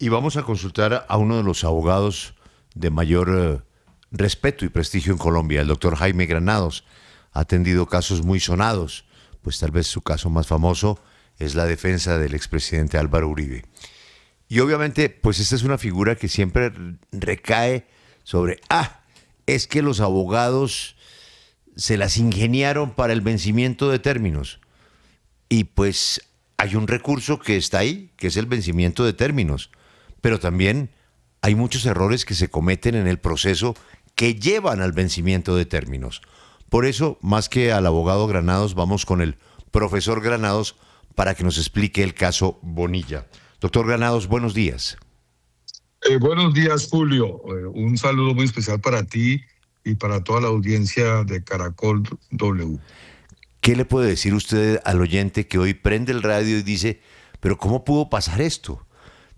Y vamos a consultar a uno de los abogados de mayor respeto y prestigio en Colombia, el doctor Jaime Granados. Ha atendido casos muy sonados, pues tal vez su caso más famoso es la defensa del expresidente Álvaro Uribe. Y obviamente, pues esta es una figura que siempre recae sobre, es que los abogados se las ingeniaron para el vencimiento de términos. Y pues hay un recurso que está ahí, que es el vencimiento de términos. Pero también hay muchos errores que se cometen en el proceso que llevan al vencimiento de términos. Por eso, más que al abogado Granados, vamos con el profesor Granados para que nos explique el caso Bonilla. Doctor Granados, buenos días. Buenos días, Julio. Un saludo muy especial para ti y para toda la audiencia de Caracol W. ¿Qué le puede decir usted al oyente que hoy prende el radio y dice, pero ¿cómo pudo pasar esto?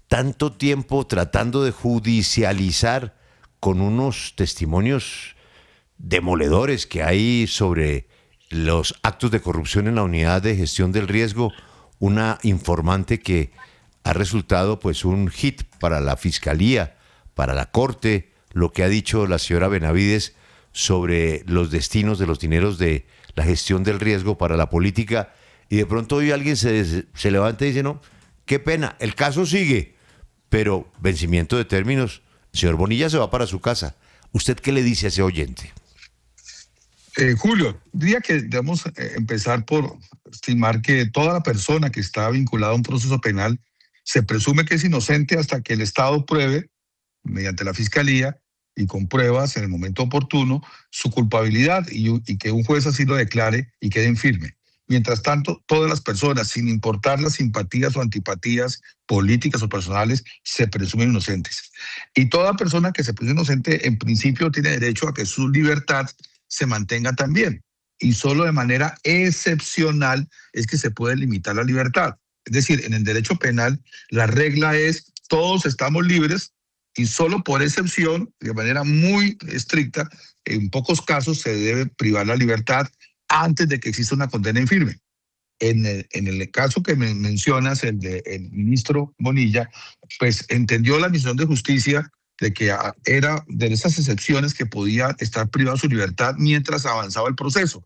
Tanto tiempo tratando de judicializar con unos testimonios demoledores que hay sobre los actos de corrupción en la unidad de gestión del riesgo, una informante que ha resultado pues un hit para la Fiscalía, para la Corte, lo que ha dicho la señora Benavides sobre los destinos de los dineros de la gestión del riesgo para la política, y de pronto hoy alguien se levanta y dice, no, qué pena, el caso sigue, pero vencimiento de términos, señor Bonilla se va para su casa. ¿Usted qué le dice a ese oyente? Julio, diría que debemos empezar por estimar que toda la persona que está vinculada a un proceso penal se presume que es inocente hasta que el Estado pruebe, mediante la Fiscalía y con pruebas en el momento oportuno, su culpabilidad y que un juez así lo declare y quede en firme. Mientras tanto, todas las personas, sin importar las simpatías o antipatías políticas o personales, se presumen inocentes. Y toda persona que se presume inocente, en principio, tiene derecho a que su libertad se mantenga también. Y solo de manera excepcional es que se puede limitar la libertad. Es decir, en el derecho penal, la regla es todos estamos libres y solo por excepción, de manera muy estricta, en pocos casos se debe privar la libertad antes de que exista una condena en firme. En el caso que me mencionas, el del ministro Bonilla, pues entendió la misión de justicia de que era de esas excepciones que podía estar privado de su libertad mientras avanzaba el proceso.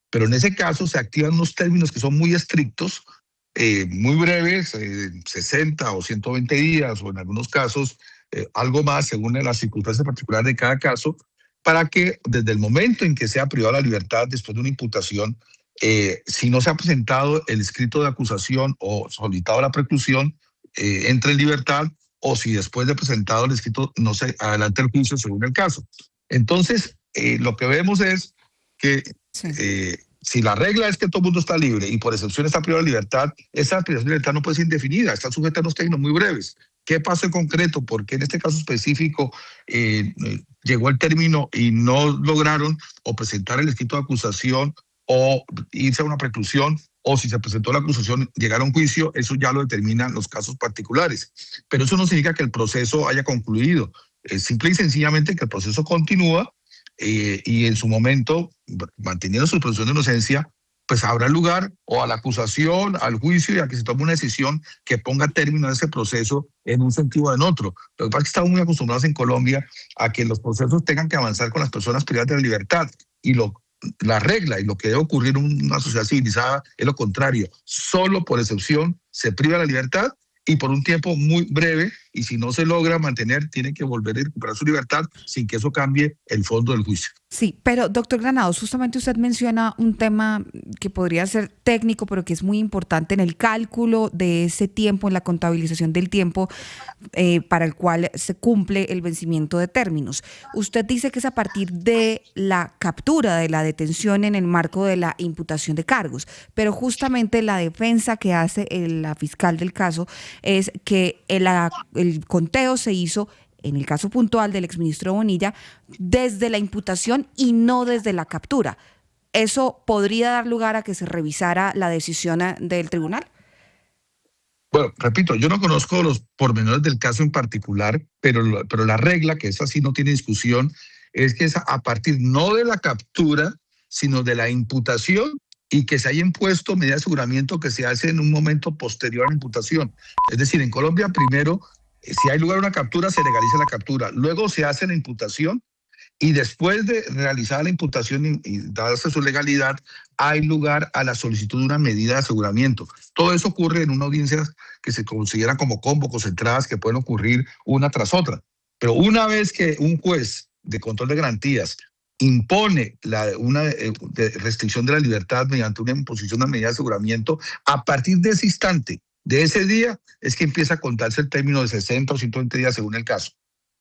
Pero en ese caso se activan unos términos que son muy estrictos, muy breves, 60 o 120 días, o en algunos casos algo más, según las circunstancias particulares de cada caso, para que desde el momento en que sea privado de la libertad después de una imputación, si no se ha presentado el escrito de acusación o solicitado la preclusión, entre en libertad, o si después de presentado el escrito no se adelanta el juicio según el caso. Entonces, lo que vemos es que si la regla es que todo el mundo está libre y por excepción está privado de libertad, esa privación de libertad no puede ser indefinida, está sujeta a unos términos muy breves. ¿Qué pasó en concreto? ¿Por qué en este caso específico llegó el término y no lograron o presentar el escrito de acusación o irse a una preclusión, o si se presentó la acusación, llegar a un juicio? Eso ya lo determinan los casos particulares. Pero eso no significa que el proceso haya concluido. Simple y sencillamente que el proceso continúa y en su momento, manteniendo su presunción de inocencia, pues habrá lugar o a la acusación, al juicio y a que se tome una decisión que ponga término a ese proceso en un sentido o en otro. Lo que pasa es que estamos muy acostumbrados en Colombia a que los procesos tengan que avanzar con las personas privadas de la libertad, y la regla y lo que debe ocurrir en una sociedad civilizada es lo contrario. Solo por excepción se priva la libertad y por un tiempo muy breve, y si no se logra mantener, tiene que volver a recuperar su libertad sin que eso cambie el fondo del juicio. Sí, pero doctor Granados, justamente usted menciona un tema que podría ser técnico, pero que es muy importante en el cálculo de ese tiempo, en la contabilización del tiempo para el cual se cumple el vencimiento de términos. Usted dice que es a partir de la captura, de la detención en el marco de la imputación de cargos, pero justamente la defensa que hace la fiscal del caso es que el conteo se hizo, en el caso puntual del exministro Bonilla, desde la imputación y no desde la captura. ¿Eso podría dar lugar a que se revisara la decisión del tribunal? Bueno, repito, yo no conozco los pormenores del caso en particular, pero la regla, que es así, no tiene discusión, es que es a partir no de la captura, sino de la imputación, y que se haya impuesto medida de aseguramiento que se hace en un momento posterior a la imputación. Es decir, en Colombia primero Si hay lugar a una captura, se legaliza la captura. Luego se hace la imputación y después de realizar la imputación y darse su legalidad, hay lugar a la solicitud de una medida de aseguramiento. Todo eso ocurre en una audiencia que se considera como concentradas, que pueden ocurrir una tras otra. Pero una vez que un juez de control de garantías impone una restricción de la libertad mediante una imposición de una medida de aseguramiento, a partir de ese instante, de ese día, es que empieza a contarse el término de 60 o 120 días según el caso,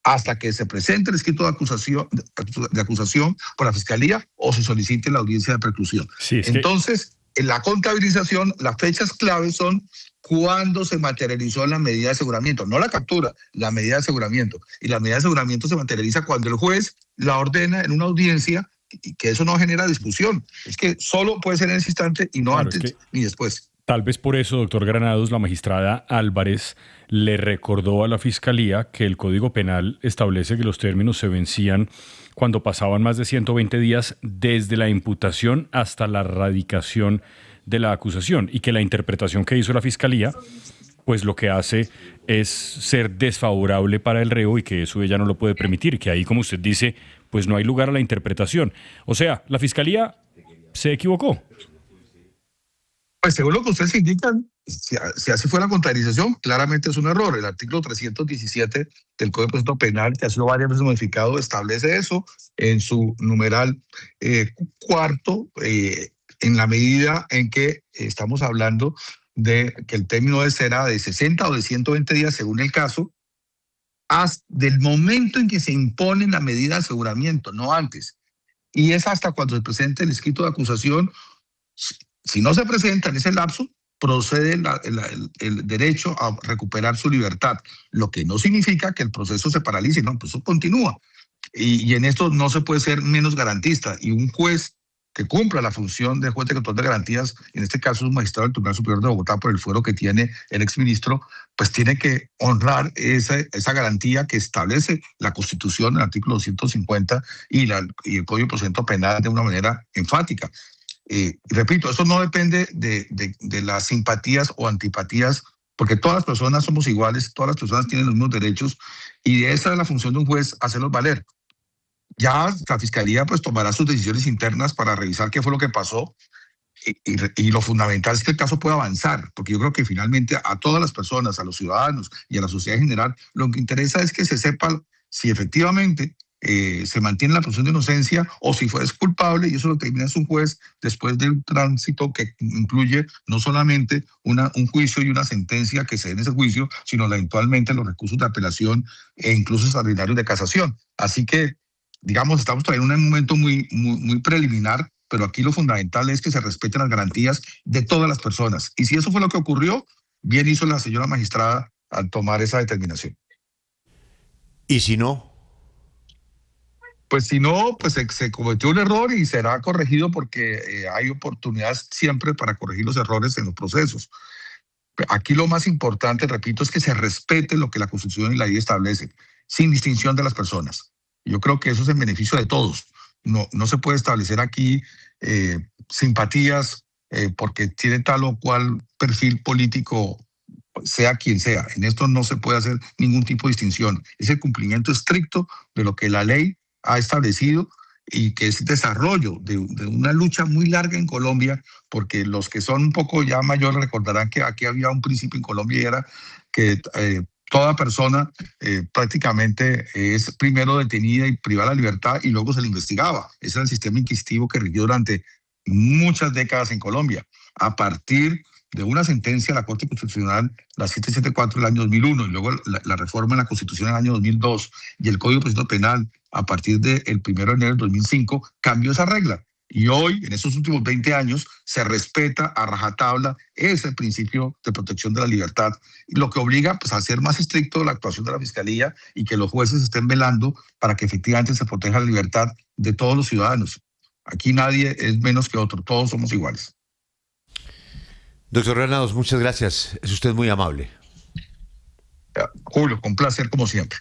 hasta que se presente el escrito de acusación por la Fiscalía o se solicite la audiencia de preclusión. Sí, Entonces, en la contabilización, las fechas claves son cuando se materializó la medida de aseguramiento, no la captura, la medida de aseguramiento. Y la medida de aseguramiento se materializa cuando el juez la ordena en una audiencia, y que eso no genera discusión. Es que solo puede ser en ese instante y no claro, antes ni después. Tal vez por eso, doctor Granados, la magistrada Álvarez le recordó a la Fiscalía que el Código Penal establece que los términos se vencían cuando pasaban más de 120 días desde la imputación hasta la radicación de la acusación, y que la interpretación que hizo la Fiscalía pues lo que hace es ser desfavorable para el reo y que eso ella no lo puede permitir, que ahí, como usted dice, pues no hay lugar a la interpretación. O sea, la Fiscalía se equivocó. Pues según lo que ustedes indican, si así fue la contabilización, claramente es un error. El artículo 317 del Código de Procedimiento Penal, que ha sido varias veces modificado, establece eso en su numeral cuarto, en la medida en que estamos hablando de que el término será de 60 o de 120 días según el caso, hasta el momento en que se impone la medida de aseguramiento, no antes. Y es hasta cuando se presente el escrito de acusación. Si no se presenta en ese lapso, procede el derecho a recuperar su libertad, lo que no significa que el proceso se paralice, no, el proceso continúa. Y en esto no se puede ser menos garantista. Y un juez que cumpla la función de juez de control de garantías, en este caso un magistrado del Tribunal Superior de Bogotá, por el fuero que tiene el exministro, pues tiene que honrar esa garantía que establece la Constitución, el artículo 250 y el Código de Procedimiento Penal de una manera enfática. Repito, eso no depende de las simpatías o antipatías, porque todas las personas somos iguales, todas las personas tienen los mismos derechos, y esa es la función de un juez, hacerlos valer. Ya la Fiscalía pues tomará sus decisiones internas para revisar qué fue lo que pasó, y lo fundamental es que el caso pueda avanzar, porque yo creo que finalmente a todas las personas, a los ciudadanos y a la sociedad en general, lo que interesa es que se sepa si efectivamente se mantiene la presunción de inocencia o si fue culpable, y eso lo determina un juez después del tránsito que incluye no solamente un juicio y una sentencia que se dé en ese juicio, sino eventualmente los recursos de apelación e incluso extraordinarios de casación. Así que, digamos, estamos todavía en un momento muy preliminar, pero aquí lo fundamental es que se respeten las garantías de todas las personas. Y si eso fue lo que ocurrió, bien hizo la señora magistrada al tomar esa determinación. ¿Y si no? Pues si no, pues se cometió un error y será corregido, porque hay oportunidades siempre para corregir los errores en los procesos. Aquí lo más importante, repito, es que se respete lo que la Constitución y la ley establecen, sin distinción de las personas. Yo creo que eso es en beneficio de todos. No se puede establecer aquí simpatías porque tiene tal o cual perfil político, sea quien sea. En esto no se puede hacer ningún tipo de distinción. Es el cumplimiento estricto de lo que la ley ha establecido, y que es desarrollo de una lucha muy larga en Colombia, porque los que son un poco ya mayores recordarán que aquí había un principio en Colombia, y era que toda persona prácticamente es primero detenida y privada de la libertad y luego se le investigaba. Ese era el sistema inquisitivo que rigió durante muchas décadas en Colombia. A partir de una sentencia de la Corte Constitucional, la 774 del año 2001, y luego la reforma en la Constitución en el año 2002, y el Código de Procedimiento Penal a partir del 1 de enero del 2005, cambió esa regla. Y hoy, en estos últimos 20 años, se respeta a rajatabla ese principio de protección de la libertad, lo que obliga pues, a ser más estricto la actuación de la Fiscalía, y que los jueces estén velando para que efectivamente se proteja la libertad de todos los ciudadanos. Aquí nadie es menos que otro, todos somos iguales. Doctor Granados, muchas gracias. Es usted muy amable. Julio, con placer como siempre.